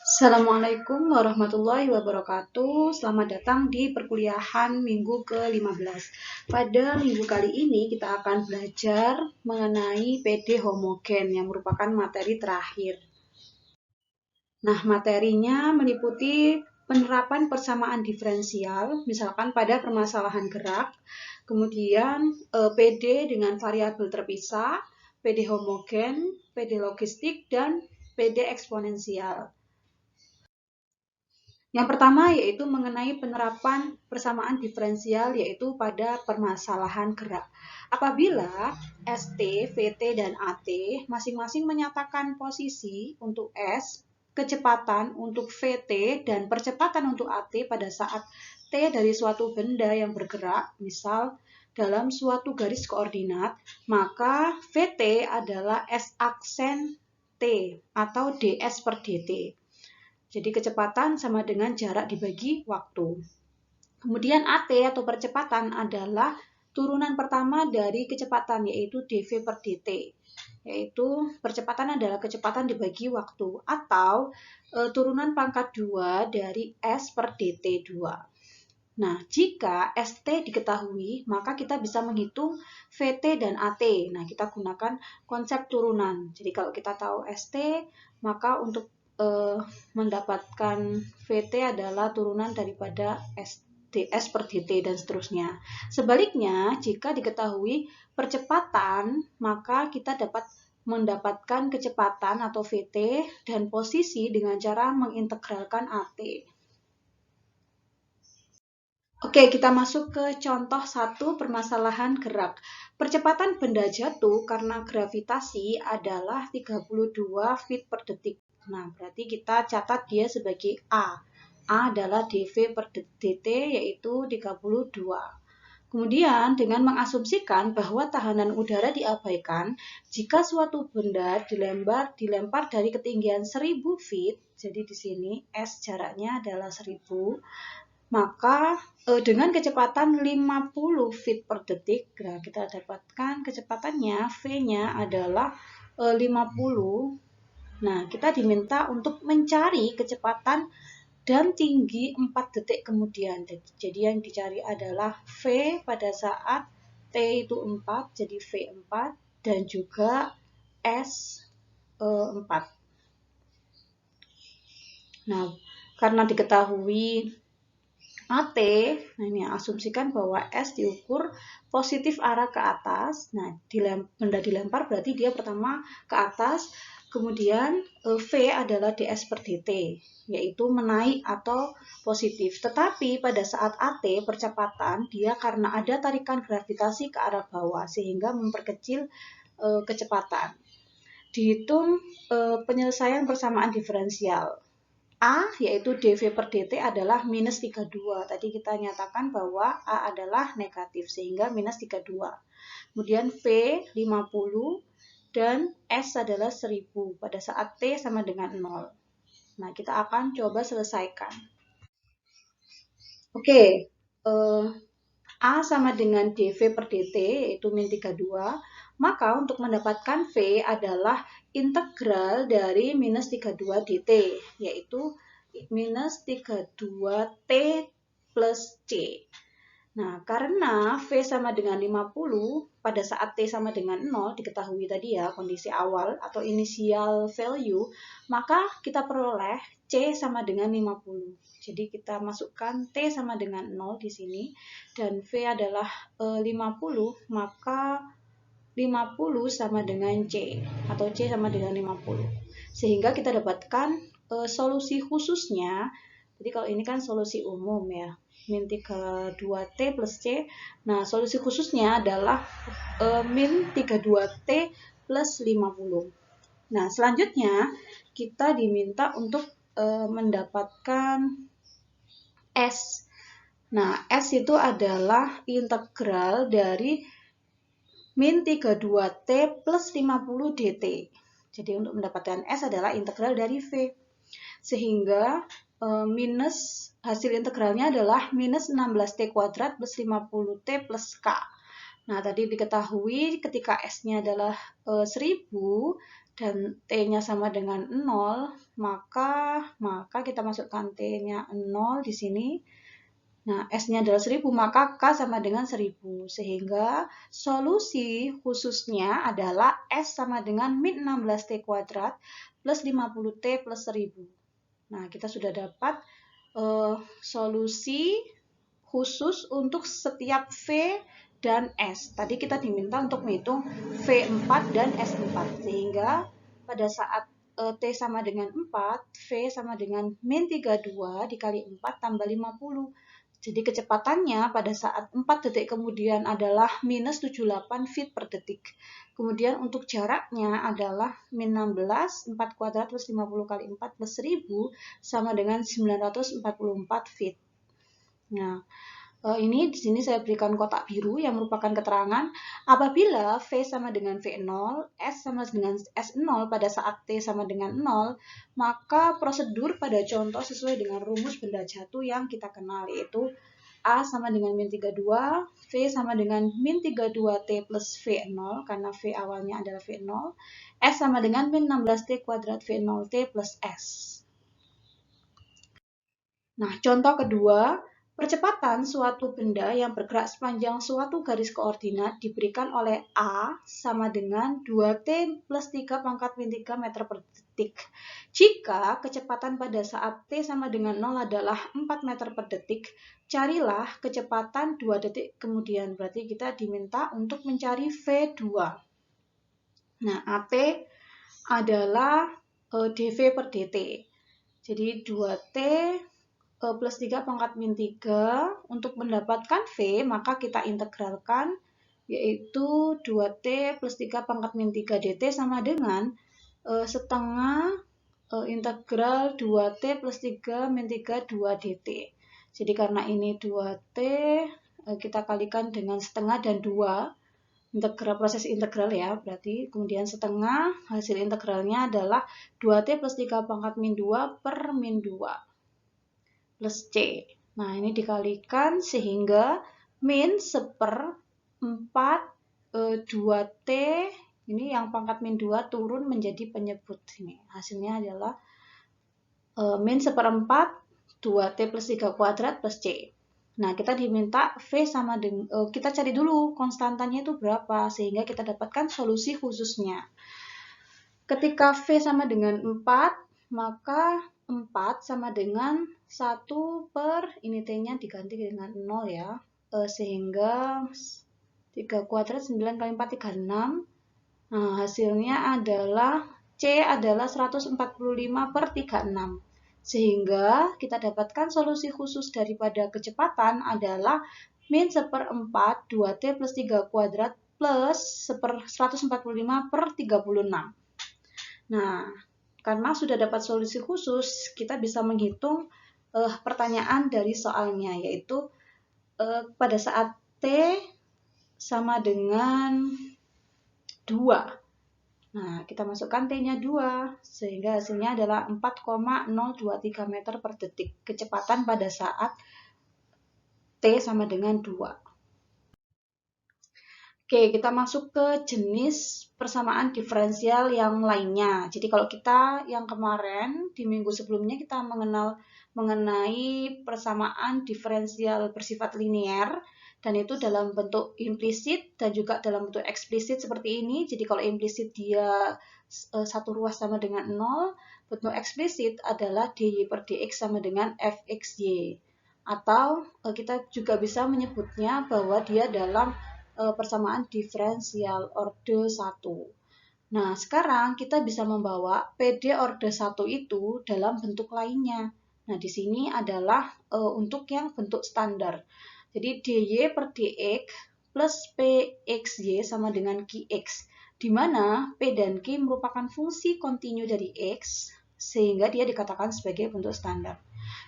Assalamualaikum warahmatullahi wabarakatuh. Selamat datang di perkuliahan minggu ke-15. Pada minggu kali ini kita akan belajar mengenai PD homogen yang merupakan materi terakhir. Nah, materinya meliputi penerapan persamaan diferensial, misalkan pada permasalahan gerak, kemudian PD dengan variabel terpisah, PD homogen, PD logistik, dan PD eksponensial. Yang pertama yaitu mengenai penerapan persamaan diferensial yaitu pada permasalahan gerak. Apabila ST, VT, dan AT masing-masing menyatakan posisi untuk S, kecepatan untuk VT, dan percepatan untuk AT pada saat T dari suatu benda yang bergerak, misal dalam suatu garis koordinat, maka VT adalah S aksen T atau ds per dt. Jadi kecepatan sama dengan jarak dibagi waktu. Kemudian AT atau percepatan adalah turunan pertama dari kecepatan yaitu dv per dt. Yaitu percepatan adalah kecepatan dibagi waktu atau turunan pangkat 2 dari S per dt2. Nah, jika ST diketahui, maka kita bisa menghitung VT dan AT. Nah, kita gunakan konsep turunan. Jadi kalau kita tahu ST, maka untuk mendapatkan VT adalah turunan daripada ds per dt dan seterusnya. Sebaliknya, jika diketahui percepatan, maka kita dapat mendapatkan kecepatan atau VT dan posisi dengan cara mengintegralkan AT. Oke, kita masuk ke contoh 1 permasalahan gerak. Percepatan benda jatuh karena gravitasi adalah 32 feet per detik. Nah, berarti kita catat dia sebagai A. A adalah dv per dt yaitu 32. Kemudian dengan mengasumsikan bahwa tahanan udara diabaikan jika suatu benda dilempar dari ketinggian 1000 feet, jadi di sini S jaraknya adalah 1000, maka dengan kecepatan 50 feet per detik, nah kita dapatkan kecepatannya V-nya adalah 50. Nah, kita diminta untuk mencari kecepatan dan tinggi 4 detik kemudian. Jadi yang dicari adalah V pada saat T itu 4, jadi V4 dan juga S4. Nah, karena diketahui AT, nah ini asumsikan bahwa S diukur positif arah ke atas. Nah, benda dilempar berarti dia pertama ke atas, kemudian V adalah ds per dt, yaitu menaik atau positif. Tetapi pada saat AT percepatan, dia karena ada tarikan gravitasi ke arah bawah, sehingga memperkecil kecepatan. Dihitung penyelesaian persamaan diferensial. A yaitu dv per dt adalah minus 32. Tadi kita nyatakan bahwa A adalah negatif sehingga minus 32. Kemudian V 50 dan S adalah 1000 pada saat T sama dengan 0. Nah, kita akan coba selesaikan. Oke, A sama dengan dv per dt yaitu min 32. Maka untuk mendapatkan V adalah integral dari minus 32 dt, yaitu minus 32T plus C. Nah, karena V sama dengan 50, pada saat T sama dengan 0, diketahui tadi ya, kondisi awal atau initial value, maka kita peroleh C sama dengan 50. Jadi kita masukkan T sama dengan 0 di sini, dan V adalah 50, maka 50 sama dengan C, atau C sama dengan 50. Sehingga kita dapatkan solusi khususnya, jadi kalau ini kan solusi umum ya, min 32T plus C. Nah, solusi khususnya adalah min 32T plus 50. Nah, selanjutnya kita diminta untuk mendapatkan S. Nah, S itu adalah integral dari min 32T plus 50 dt. Jadi untuk mendapatkan S adalah integral dari V. Sehingga minus hasil integralnya adalah minus 16T kuadrat plus 50T plus K. Nah, tadi diketahui ketika S-nya adalah 1000, dan T-nya sama dengan 0, maka kita masukkan T-nya 0 di sini. Nah, S-nya adalah 1000, maka K sama dengan 1000. Sehingga solusi khususnya adalah S sama dengan min 16T kuadrat plus 50T plus 1000. Nah, kita sudah dapat solusi khusus untuk setiap V dan S. Tadi kita diminta untuk menghitung V4 dan S4. Sehingga pada saat T sama dengan 4, V sama dengan min 32 dikali 4 tambah 50. Jadi kecepatannya pada saat 4 detik kemudian adalah minus 78 feet per detik. Kemudian untuk jaraknya adalah min 16, 4 kuadrat plus 50 kali 4 plus 1000 sama dengan 944 feet. Nah, ini di sini saya berikan kotak biru yang merupakan keterangan apabila V sama dengan V0, S sama dengan S0 pada saat T sama dengan 0, maka prosedur pada contoh sesuai dengan rumus benda jatuh yang kita kenal, yaitu A sama dengan min 32, V sama dengan min 32T plus V0, karena V awalnya adalah V0, S sama dengan min 16T kuadrat V0T plus S. Nah, contoh kedua, percepatan suatu benda yang bergerak sepanjang suatu garis koordinat diberikan oleh A sama dengan 2T plus 3 pangkat min 3 meter per detik. Jika kecepatan pada saat T sama dengan 0 adalah 4 meter per detik, carilah kecepatan 2 detik kemudian. Berarti kita diminta untuk mencari V2. Nah, AP adalah dV per dt. Jadi 2T plus 3 pangkat min 3. Untuk mendapatkan V, maka kita integralkan, yaitu 2T plus 3 pangkat min 3 dt sama dengan setengah integral 2T plus 3 min 3 2 dt. Jadi karena ini 2T, kita kalikan dengan setengah dan 2. Proses integral ya, berarti kemudian setengah, hasil integralnya adalah 2T plus 3 pangkat min 2 per min 2. Plus C. Nah, ini dikalikan sehingga min 1/4 2T, ini yang pangkat min 2 turun menjadi penyebut. Ini hasilnya adalah min 1/4 2T plus 3 kuadrat plus C. Nah, kita diminta V sama dengan, kita cari dulu konstantanya itu berapa, sehingga kita dapatkan solusi khususnya. Ketika V sama dengan 4, maka 4 sama dengan 1 per, ini T-nya diganti dengan 0 ya, sehingga 3 kuadrat 9 kali 4, 36. Nah, hasilnya adalah C adalah 145 per 36. Sehingga kita dapatkan solusi khusus daripada kecepatan adalah min 1/4 2T plus 3 kuadrat plus 145 per 36. Nah, karena sudah dapat solusi khusus, kita bisa menghitung pertanyaan dari soalnya, yaitu pada saat T sama dengan 2. Nah, kita masukkan T-nya 2, sehingga hasilnya adalah 4,023 meter per detik. Kecepatan pada saat T sama dengan 2. Oke, kita masuk ke jenis persamaan diferensial yang lainnya. Jadi kalau kita yang kemarin di minggu sebelumnya kita mengenai persamaan diferensial bersifat linier, dan itu dalam bentuk implisit dan juga dalam bentuk eksplisit seperti ini. Jadi kalau implisit dia satu ruas sama dengan 0, bentuk eksplisit adalah dy per dx sama dengan fxy. Atau kita juga bisa menyebutnya bahwa dia dalam persamaan diferensial orde 1. Nah, sekarang kita bisa membawa PD orde 1 itu dalam bentuk lainnya. Nah, di sini adalah untuk yang bentuk standar. Jadi, dy per dx plus pxy sama dengan qx, di mana p dan q merupakan fungsi kontinu dari x, sehingga dia dikatakan sebagai bentuk standar.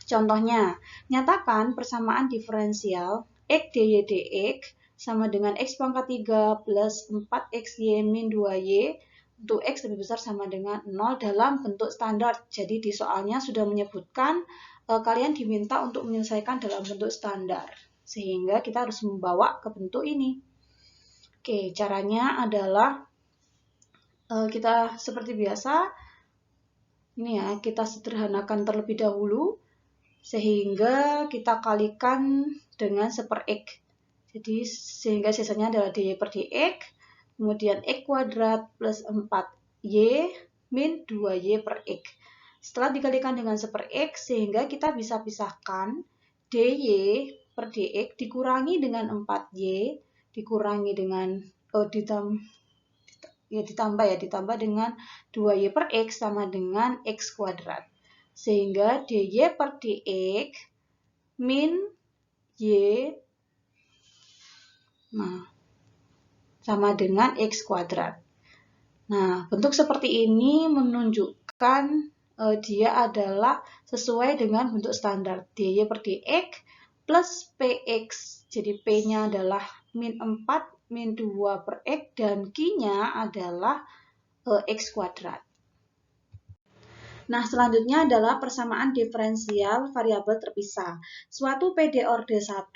Contohnya, nyatakan persamaan diferensial x dy dx sama dengan x pangkat 3 plus 4xy min 2y untuk x lebih besar sama dengan 0 dalam bentuk standar. Jadi di soalnya sudah menyebutkan kalian diminta untuk menyelesaikan dalam bentuk standar. Sehingga kita harus membawa ke bentuk ini. Oke, caranya adalah kita seperti biasa, ini ya, kita sederhanakan terlebih dahulu, sehingga kita kalikan dengan 1/X. Jadi sehingga sisanya adalah dy per dx, kemudian x kuadrat plus 4y min 2y per x. Setelah dikalikan dengan 1/X, sehingga kita bisa pisahkan dy per dx dikurangi dengan 4y, dikurangi dengan ditambah dengan 2y per x sama dengan x kuadrat. Sehingga dy per dx min y sama dengan x kuadrat. Nah, bentuk seperti ini menunjukkan dia adalah sesuai dengan bentuk standar dy per dx plus px. Jadi p-nya adalah min 4 min 2 per x dan q-nya adalah x kuadrat. Nah, selanjutnya adalah persamaan diferensial variabel terpisah. Suatu PD orde 1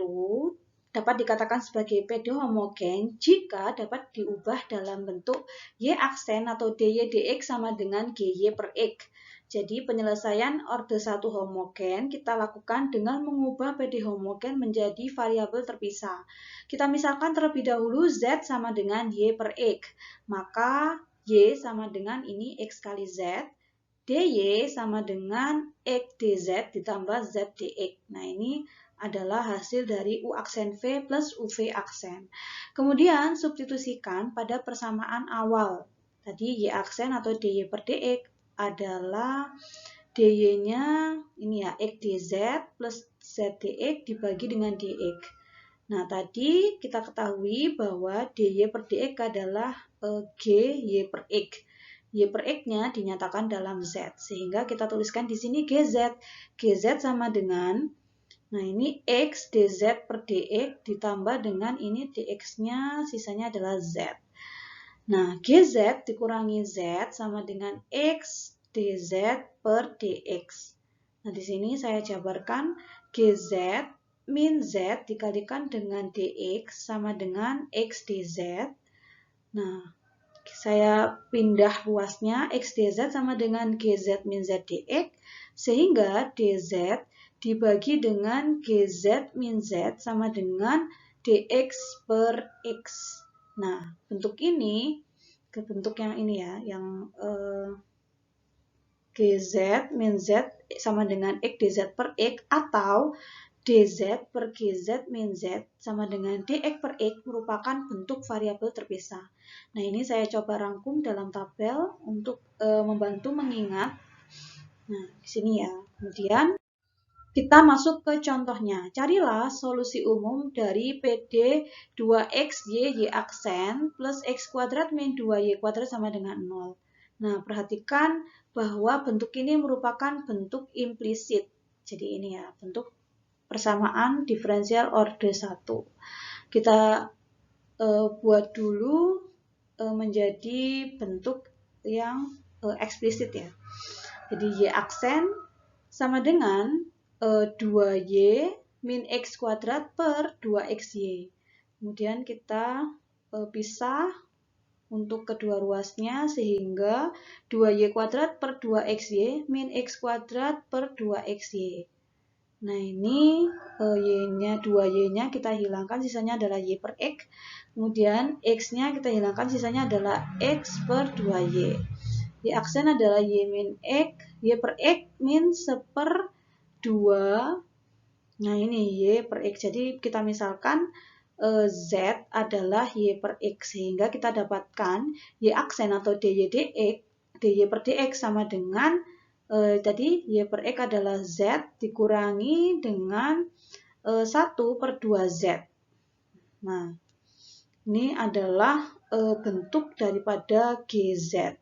dapat dikatakan sebagai PD homogen jika dapat diubah dalam bentuk y aksen atau dy dx sama dengan gy per x. Jadi penyelesaian orde 1 homogen kita lakukan dengan mengubah PD homogen menjadi variabel terpisah. Kita misalkan terlebih dahulu z sama dengan y per x. Maka y sama dengan ini x kali z. dy sama dengan x dz ditambah z dx. Nah, ini adalah hasil dari U aksen V plus UV aksen. Kemudian substitusikan pada persamaan awal. Tadi Y aksen atau dy per dx adalah dy-nya ini ya x dz plus z dx dibagi dengan dx. Nah, tadi kita ketahui bahwa dy per dx adalah gy per x. Y per x-nya dinyatakan dalam Z, sehingga kita tuliskan di sini GZ. GZ sama dengan, nah ini X dz per dx ditambah dengan ini dx-nya, sisanya adalah Z. Nah, GZ dikurangi Z sama dengan X dz per dx. Nah, di sini saya jabarkan GZ min Z dikalikan dengan dx sama dengan X dz. Nah, saya pindah ruasnya x dz sama dengan gz min z dx, sehingga dz dibagi dengan gz min z sama dengan dx per x. Nah, bentuk ini, ke bentuk yang ini ya, yang gz min z sama dengan x dz per x, atau dz per gz min z sama dengan dx per x merupakan bentuk variabel terpisah. Nah, ini saya coba rangkum dalam tabel untuk membantu mengingat. Nah, di sini ya. Kemudian kita masuk ke contohnya. Carilah solusi umum dari PD 2xy y aksen plus x kuadrat min 2y kuadrat sama dengan 0. Nah, perhatikan bahwa bentuk ini merupakan bentuk implisit. Jadi ini ya, bentuk persamaan diferensial orde 1. Kita buat dulu menjadi bentuk yang eksplisit ya. Jadi y aksen sama dengan 2y min x kuadrat per 2xy. Kemudian kita pisah untuk kedua ruasnya, sehingga 2y kuadrat per 2xy min x kuadrat per 2xy. Nah, ini y-nya, 2y-nya kita hilangkan, sisanya adalah y per x. Kemudian x-nya kita hilangkan, sisanya adalah x per 2y. Y aksen adalah y min x, y per x min 1/2. Nah, ini y per x. Jadi kita misalkan z adalah y per x, sehingga kita dapatkan y aksen atau dy dx, dy per dx sama dengan tadi y per x adalah z dikurangi dengan 1/2z. Nah, ini adalah bentuk daripada GZ.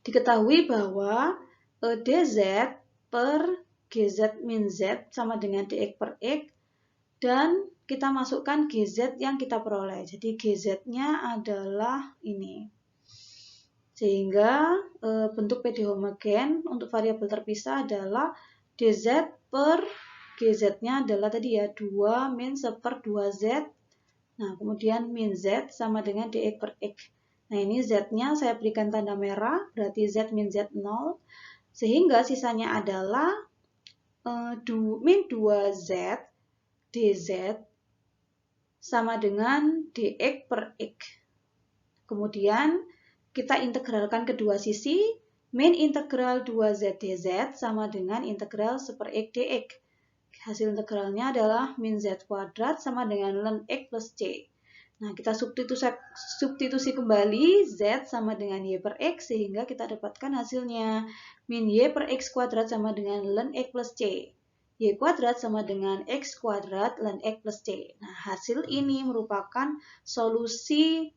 Diketahui bahwa dz per gz min z sama dengan dx per x, dan kita masukkan gz yang kita peroleh. Jadi gz-nya adalah ini. Sehingga bentuk PD homogen untuk variabel terpisah adalah dz per gz-nya adalah tadi ya 2 min 1/2z. Nah, kemudian min z sama dengan dx per x. Nah, ini Z-nya saya berikan tanda merah, berarti Z min Z 0. Sehingga sisanya adalah min 2Z dz sama dengan dx per x. Kemudian kita integralkan kedua sisi, min integral 2Z dz sama dengan integral 1 per x dx. Hasil integralnya adalah min Z kuadrat sama dengan ln x plus c. Nah, kita substitusi kembali Z sama dengan Y per X, sehingga kita dapatkan hasilnya. Min Y per X kuadrat sama dengan ln X plus C. Y kuadrat sama dengan X kuadrat ln X plus C. Nah, hasil ini merupakan solusi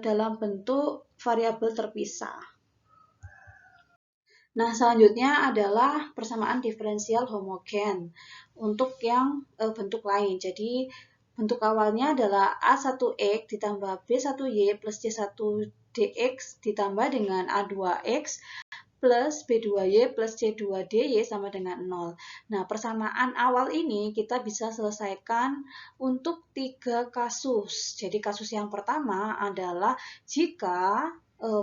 dalam bentuk variabel terpisah. Nah, selanjutnya adalah persamaan diferensial homogen untuk yang bentuk lain. Jadi, bentuk awalnya adalah A1X ditambah B1Y plus C1DX ditambah dengan A2X plus B2Y plus C2DY sama dengan 0. Nah, persamaan awal ini kita bisa selesaikan untuk 3 kasus. Jadi, kasus yang pertama adalah jika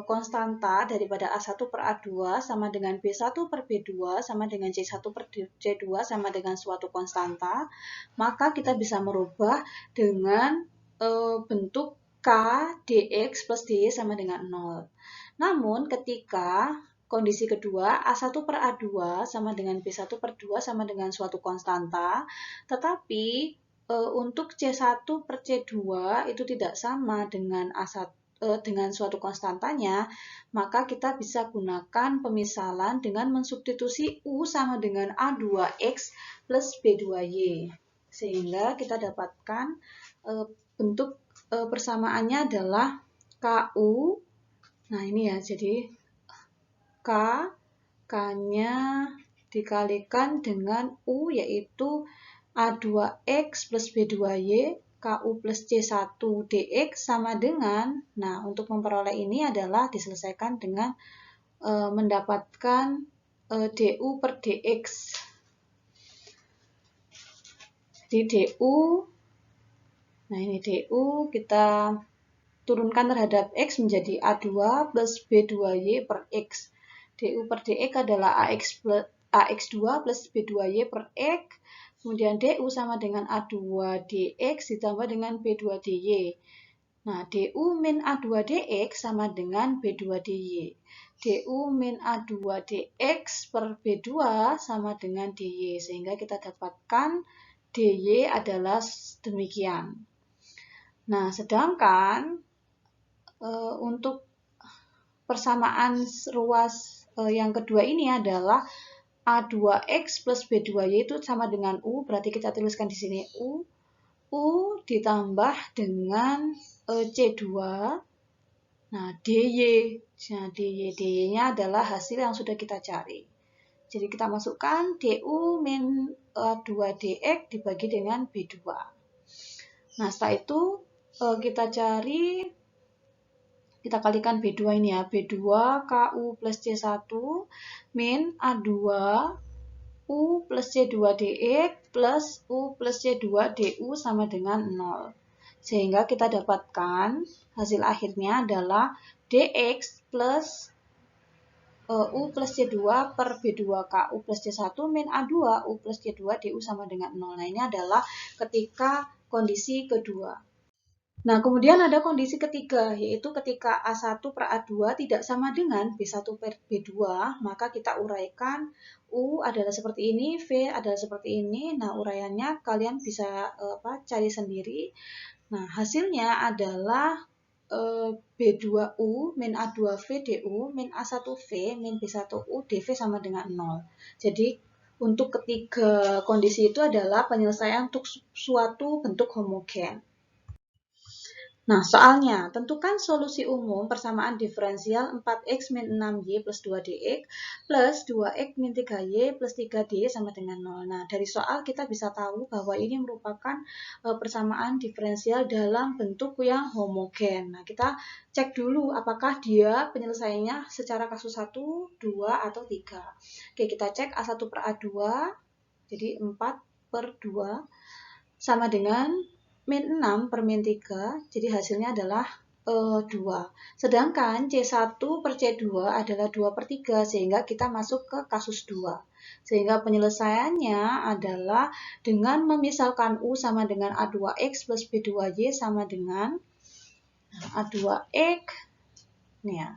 konstanta daripada A1 per A2 sama dengan B1 per B2 sama dengan C1 per C2 sama dengan suatu konstanta, maka kita bisa merubah dengan bentuk K dx plus dy sama dengan 0. Namun ketika kondisi kedua, A1 per A2 sama dengan B1 per 2 sama dengan suatu konstanta, tetapi untuk C1 per C2 itu tidak sama dengan A1 dengan suatu konstantanya, maka kita bisa gunakan pemisalan dengan mensubstitusi U sama dengan A2X plus B2Y. Sehingga kita dapatkan bentuk persamaannya adalah KU. Nah, ini ya, jadi K-nya dikalikan dengan U, yaitu A2X plus B2Y, KU plus C1DX sama dengan, nah untuk memperoleh ini adalah diselesaikan dengan mendapatkan DU per DX. Di DU, nah ini DU kita turunkan terhadap X menjadi A2 plus B2Y per X. DU per DX adalah AX2 plus B2Y per X. Kemudian DU sama dengan A2DX ditambah dengan B2DY. Nah, DU min A2DX sama dengan B2DY. DU min A2DX per B2 sama dengan DY. Sehingga kita dapatkan DY adalah demikian. Nah, sedangkan untuk persamaan ruas yang kedua ini adalah A2X plus B2Y itu sama dengan U, berarti kita tuliskan di sini U ditambah dengan C2, nah DY, nah DY-nya adalah hasil yang sudah kita cari. Jadi kita masukkan DU min A2DX dibagi dengan B2. Nah, setelah itu kita cari, kita kalikan B2 ini ya, B2 KU plus C1 min A2 U plus C2 DX plus U plus C2 DU sama dengan 0. Sehingga kita dapatkan hasil akhirnya adalah DX plus U plus C2 per B2 KU plus C1 min A2 U plus C2 DU sama dengan 0. Nah, ini adalah ketika kondisi kedua. Nah, kemudian ada kondisi ketiga, yaitu ketika A1 per A2 tidak sama dengan B1 per B2, maka kita uraikan U adalah seperti ini, V adalah seperti ini. Nah, uraiannya kalian bisa cari sendiri. Nah, hasilnya adalah B2U min A2V DU min A1V min B1U DV sama dengan 0. Jadi, untuk ketiga kondisi itu adalah penyelesaian untuk suatu bentuk homogen. Nah, soalnya, tentukan solusi umum persamaan diferensial 4x min 6y plus 2dx plus 2x min 3y plus 3dy sama dengan 0. Nah, dari soal kita bisa tahu bahwa ini merupakan persamaan diferensial dalam bentuk yang homogen. Nah, kita cek dulu apakah dia penyelesaiannya secara kasus 1, 2, atau 3. Oke, kita cek A1 per A2, jadi 4 per 2, sama dengan min 6 per min 3, jadi hasilnya adalah 2. Sedangkan C1 per C2 adalah 2/3, sehingga kita masuk ke kasus 2. Sehingga penyelesaiannya adalah dengan memisalkan U sama dengan A2X plus B2Y sama dengan A2X. Nih ya.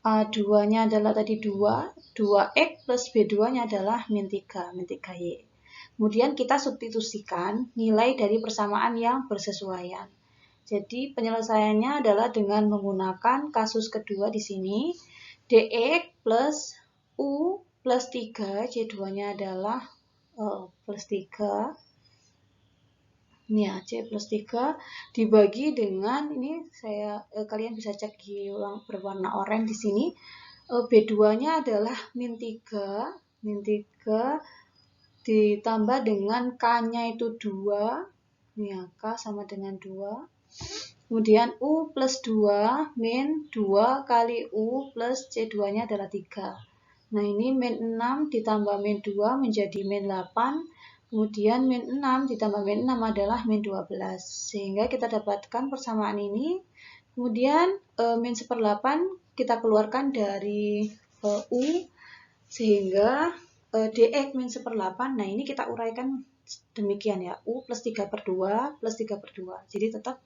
A2-nya adalah tadi 2, 2X plus B2-nya adalah min 3, min 3Y. Kemudian kita substitusikan nilai dari persamaan yang bersesuaian. Jadi penyelesaiannya adalah dengan menggunakan kasus kedua di sini, dx plus u plus 3, C2-nya adalah plus 3, ini ya, C plus 3 dibagi dengan, ini kalian bisa cek di ulang berwarna oranye di sini, B2-nya adalah min 3 ditambah dengan K-nya itu 2, ini ya, K sama dengan 2. Kemudian U plus 2 min 2 kali U plus C2-nya adalah 3. Nah ini min 6 ditambah min 2 menjadi min 8. Kemudian min 6 ditambah min 6 adalah min 12. Sehingga kita dapatkan persamaan ini. Kemudian min 1/8 kita keluarkan dari U. Sehingga dx min 1/8. Nah ini kita uraikan demikian ya. U plus 3/2 plus 3/2. Jadi tetap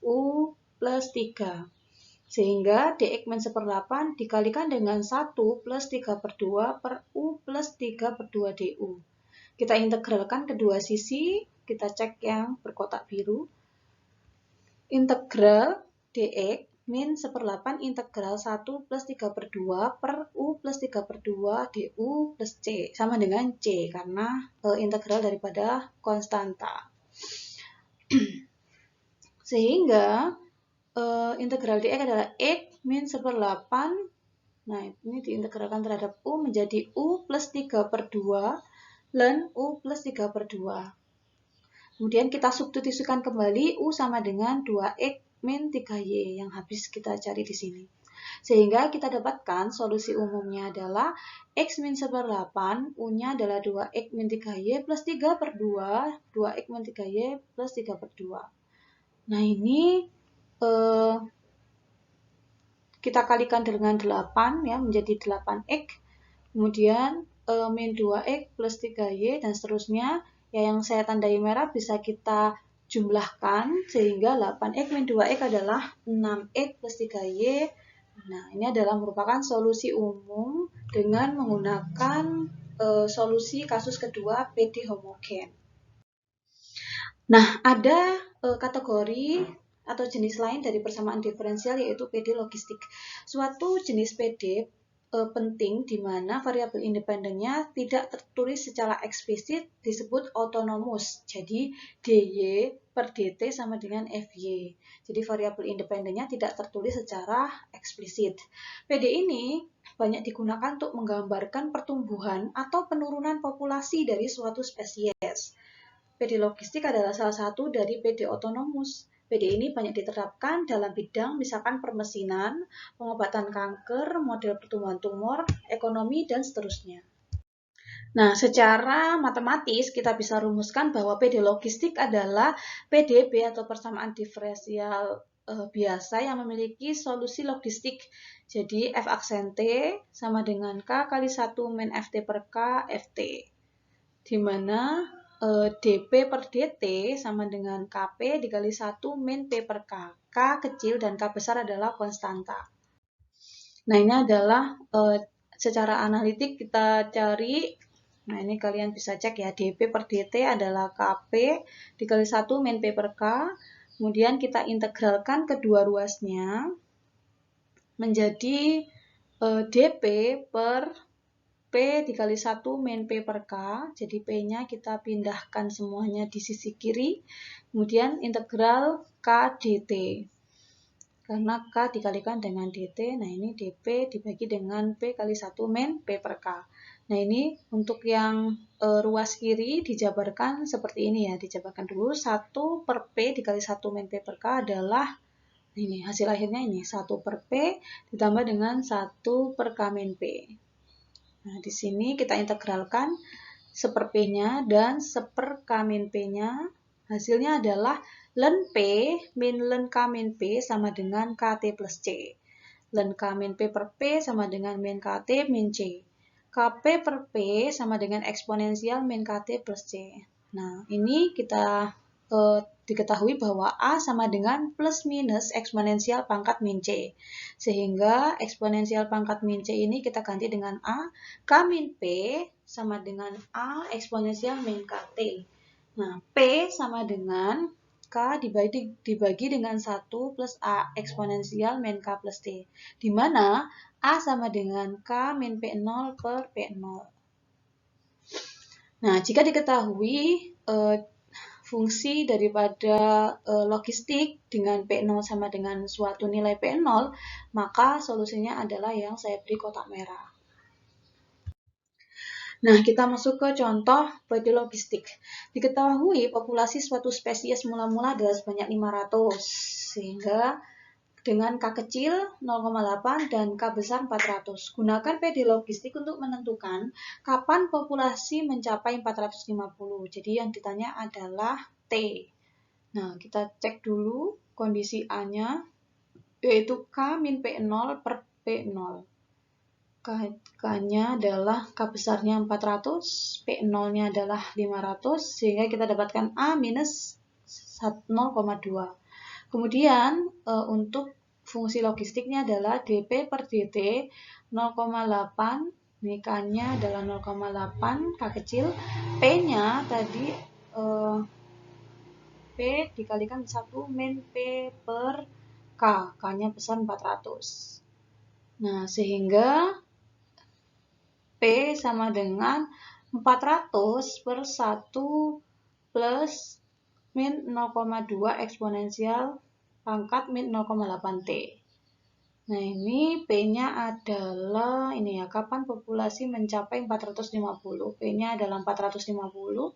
U plus 3. Sehingga dx min 1/8 dikalikan dengan 1 plus 3/2 per U plus 3/2 du. Kita integralkan kedua sisi, kita cek yang berkotak biru. Integral dx min 1/8 integral 1 plus 3/2 per U plus 3/2 du plus C. Sama dengan C, karena integral daripada konstanta. Sehingga integral dx adalah x min 1/8. Nah, ini diintegralkan terhadap U menjadi U plus 3/2 ln U plus 3/2. Kemudian kita substitusikan kembali U sama dengan 2x min 3y yang habis kita cari di sini. Sehingga kita dapatkan solusi umumnya adalah x min 1/8, U-nya adalah 2x min 3y plus 3/2, 2x min 3y plus 3/2. Nah ini kita kalikan dengan 8 ya, menjadi 8x. Kemudian min 2x plus 3y dan seterusnya. Ya, yang saya tandai merah bisa kita jumlahkan sehingga 8x min 2x adalah 6x plus 3y. Nah, ini adalah merupakan solusi umum dengan menggunakan solusi kasus kedua PD homogen. Nah, ada kategori atau jenis lain dari persamaan diferensial yaitu PD logistik. Suatu jenis PD penting di mana variabel independennya tidak tertulis secara eksplisit disebut autonomus. Jadi dy per dt sama dengan fy. Jadi variabel independennya tidak tertulis secara eksplisit. PD ini banyak digunakan untuk menggambarkan pertumbuhan atau penurunan populasi dari suatu spesies. PD logistik adalah salah satu dari PD autonomus. PD ini banyak diterapkan dalam bidang misalkan permesinan, pengobatan kanker, model pertumbuhan tumor, ekonomi, dan seterusnya. Nah, secara matematis kita bisa rumuskan bahwa PD logistik adalah PDB atau persamaan diferensial biasa yang memiliki solusi logistik. Jadi F aksen T sama dengan K kali 1 min FT per K FT. Di mana dP per dt sama dengan Kp dikali 1 min P per K. K kecil dan K besar adalah konstanta. Nah, ini adalah secara analitik kita cari. Nah, ini kalian bisa cek ya. dP per dt adalah Kp dikali 1 min P per K. Kemudian kita integralkan kedua ruasnya menjadi dP per P dikali 1 min P per K, jadi P-nya kita pindahkan semuanya di sisi kiri, kemudian integral K dt. Karena K dikalikan dengan dt, nah ini dP dibagi dengan P kali 1 min P per K. Nah ini untuk yang ruas kiri dijabarkan seperti ini ya, dijabarkan dulu 1 per P dikali 1 min P per K adalah, ini hasil akhirnya ini, 1 per P ditambah dengan 1 per K min P. Nah, di sini kita integralkan 1/P-nya dan 1/K min P-nya. Hasilnya adalah Len P min len K min P sama dengan KT plus C. Len K min P per P sama dengan min KT min C. KP per P sama dengan eksponensial min KT plus C. Nah, ini kita diketahui bahwa A sama dengan plus minus eksponensial pangkat min C. Sehingga eksponensial pangkat min C ini kita ganti dengan A. K min P sama dengan A eksponensial min KT. Nah, P sama dengan K dibagi dengan 1 plus A eksponensial min K plus T. Di mana A sama dengan K min P0 per P0. Nah, jika diketahui fungsi daripada logistik dengan P0 sama dengan suatu nilai P0, maka solusinya adalah yang saya beri kotak merah. Nah, kita masuk ke contoh PD logistik. Diketahui populasi suatu spesies mula-mula adalah sebanyak 500, sehingga dengan K kecil 0,8 dan K besar 400. Gunakan PD logistik untuk menentukan kapan populasi mencapai 450. Jadi yang ditanya adalah T. Nah, kita cek dulu kondisi A-nya, yaitu K min P0 per P0. K-nya adalah K besarnya 400, P0-nya adalah 500, sehingga kita dapatkan A minus 0,2. Kemudian untuk fungsi logistiknya adalah dP per dt 0,8, ini K-nya adalah 0,8, K kecil, P-nya tadi P dikalikan 1 min P per K, K-nya besar 400. Nah, sehingga P sama dengan 400 per 1 plus min 0,2 eksponensial pangkat min 0,8 T. Nah, ini P-nya adalah, ini ya, kapan populasi mencapai 450. P-nya adalah 450.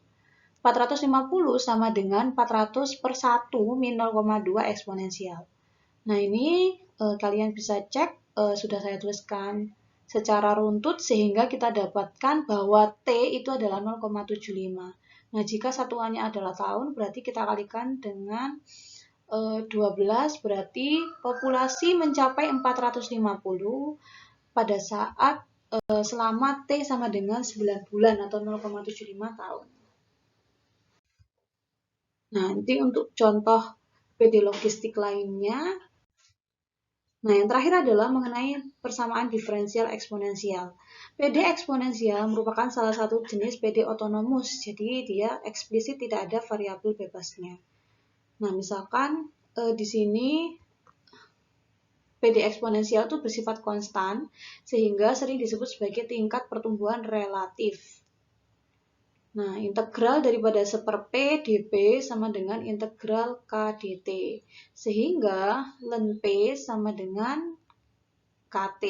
450 sama dengan 400 per 1 min 0,2 eksponensial. Nah, ini kalian bisa cek, sudah saya tuliskan secara runtut sehingga kita dapatkan bahwa T itu adalah 0,75. Nah, jika satuannya adalah tahun, berarti kita kalikan dengan 12, berarti populasi mencapai 450 pada saat selama T sama dengan 9 bulan atau 0,75 tahun. Nah, nanti untuk contoh PD logistik lainnya. Nah, yang terakhir adalah mengenai persamaan diferensial eksponensial. PD eksponensial merupakan salah satu jenis PD otonomus, jadi dia eksplisit tidak ada variabel bebasnya. Nah, misalkan di sini PD eksponensial itu bersifat konstan, sehingga sering disebut sebagai tingkat pertumbuhan relatif. Nah, integral daripada 1/P dP sama dengan integral K dt. Sehingga len P sama dengan KT.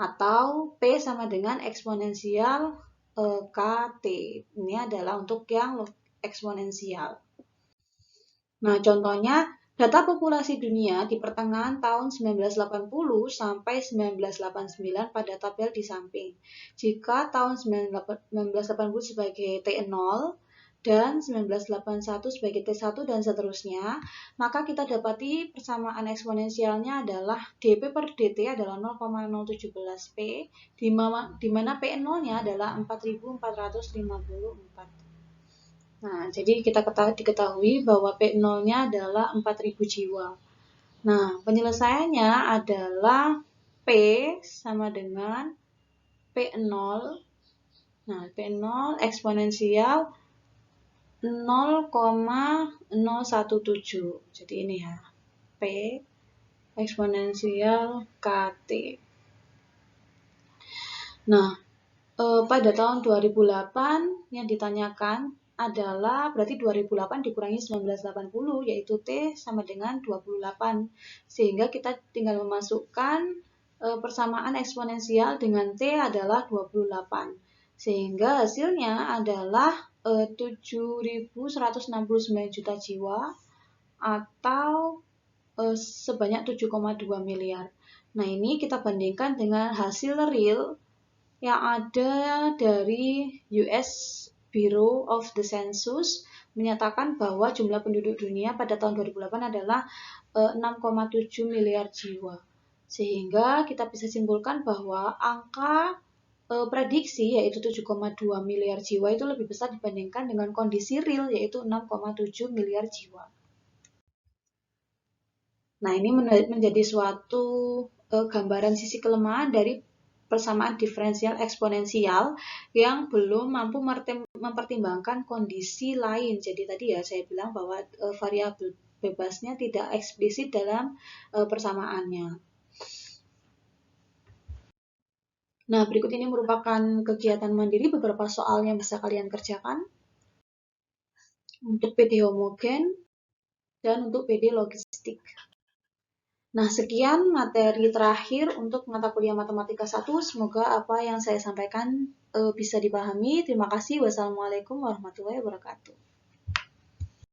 Atau P sama dengan eksponensial KT. Ini adalah untuk yang eksponensial. Nah, contohnya, data populasi dunia di pertengahan tahun 1980 sampai 1989 pada tabel di samping. Jika tahun 1980 sebagai T0 dan 1981 sebagai T1 dan seterusnya, maka kita dapati persamaan eksponensialnya adalah dP per dt adalah 0,017 P, di mana P0-nya adalah 4454. Nah, jadi kita diketahui bahwa P0-nya adalah 4.000 jiwa. Nah, penyelesaiannya adalah P sama dengan P0. Nah, P0 eksponensial 0,017. Jadi ini ya, P eksponensial KT. Nah, pada tahun 2008 yang ditanyakan adalah berarti 2008 dikurangi 1980, yaitu T sama dengan 28. Sehingga kita tinggal memasukkan persamaan eksponensial dengan T adalah 28. Sehingga hasilnya adalah 7.169 juta jiwa atau sebanyak 7,2 miliar. Nah, ini kita bandingkan dengan hasil real yang ada dari US Bureau of the Census menyatakan bahwa jumlah penduduk dunia pada tahun 2008 adalah 6,7 miliar jiwa. Sehingga kita bisa simpulkan bahwa angka prediksi yaitu 7,2 miliar jiwa itu lebih besar dibandingkan dengan kondisi real yaitu 6,7 miliar jiwa. Nah, ini menjadi suatu gambaran sisi kelemahan dari persamaan diferensial eksponensial yang belum mampu mempertimbangkan kondisi lain. Jadi tadi ya saya bilang bahwa variabel bebasnya tidak eksplisit dalam persamaannya. Nah, berikut ini merupakan kegiatan mandiri beberapa soal yang bisa kalian kerjakan untuk PD homogen dan untuk PD logistik. Nah, sekian materi terakhir untuk mata kuliah Matematika 1. Semoga apa yang saya sampaikan bisa dipahami. Terima kasih. Wassalamualaikum warahmatullahi wabarakatuh.